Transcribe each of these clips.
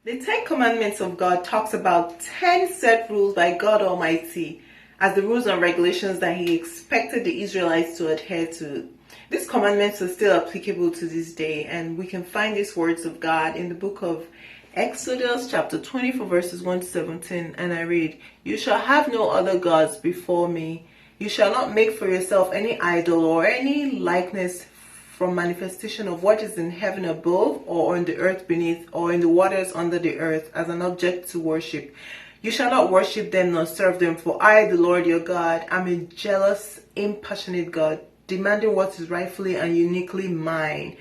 The Ten Commandments of God talks about 10 set rules by God Almighty as the rules and regulations that He expected the Israelites to adhere to. These commandments are still applicable to this day, and we can find these words of God in the book of Exodus chapter 24 verses 1 to 17, and I read, "You shall have no other gods before me. You shall not make for yourself any idol or any likeness from manifestation of what is in heaven above, or on the earth beneath, or in the waters under the earth, as an object to worship. You shall not worship them nor serve them, for I, the Lord your God, am a jealous, impassionate God, demanding what is rightfully and uniquely mine,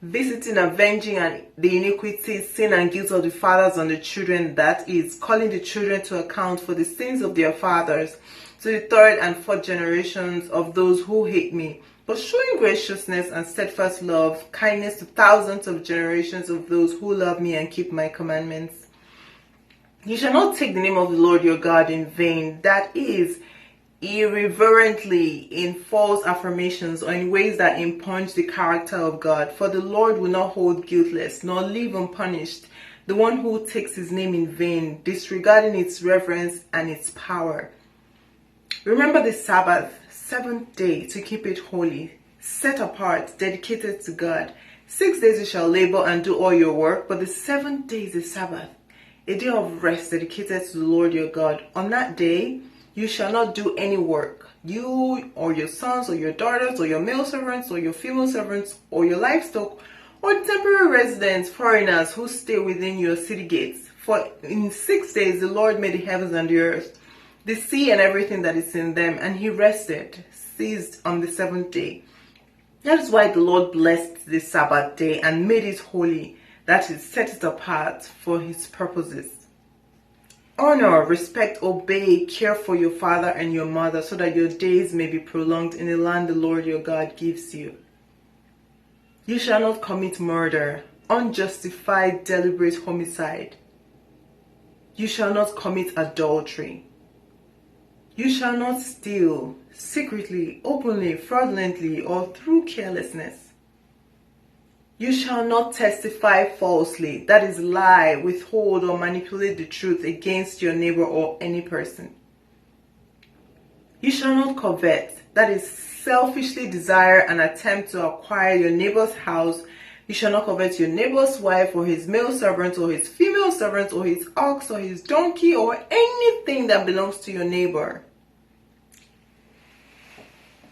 visiting, avenging the iniquity, sin, and guilt of the fathers on the children, that is, calling the children to account for the sins of their fathers, to the third and fourth generations of those who hate me, but showing graciousness and steadfast love, kindness to thousands of generations of those who love me and keep my commandments. You shall not take the name of the Lord your God in vain, that is, irreverently, in false affirmations, or in ways that impugn the character of God. For the Lord will not hold guiltless, nor leave unpunished the one who takes his name in vain, disregarding its reverence and its power. Remember the Sabbath, seventh day, to keep it holy, set apart, dedicated to God. 6 days you shall labor and do all your work, but the seventh day is the Sabbath, a day of rest dedicated to the Lord your God. On that day, you shall not do any work, you or your sons or your daughters or your male servants or your female servants or your livestock or temporary residents, foreigners who stay within your city gates. For in 6 days the Lord made the heavens and the earth, the sea and everything that is in them, and he rested, ceased on the seventh day. That is why the Lord blessed the Sabbath day and made it holy, that is, set it apart for his purposes. Honor, respect, obey, care for your father and your mother, so that your days may be prolonged in the land the Lord your God gives you. You shall not commit murder, unjustified, deliberate homicide. You shall not commit adultery. You shall not steal, secretly, openly, fraudulently, or through carelessness. You shall not testify falsely, that is, lie, withhold, or manipulate the truth against your neighbor or any person. You shall not covet, that is, selfishly desire and attempt to acquire your neighbor's house. You shall not covet your neighbor's wife, or his male servant, or his female servant, or his ox, or his donkey, or anything that belongs to your neighbor.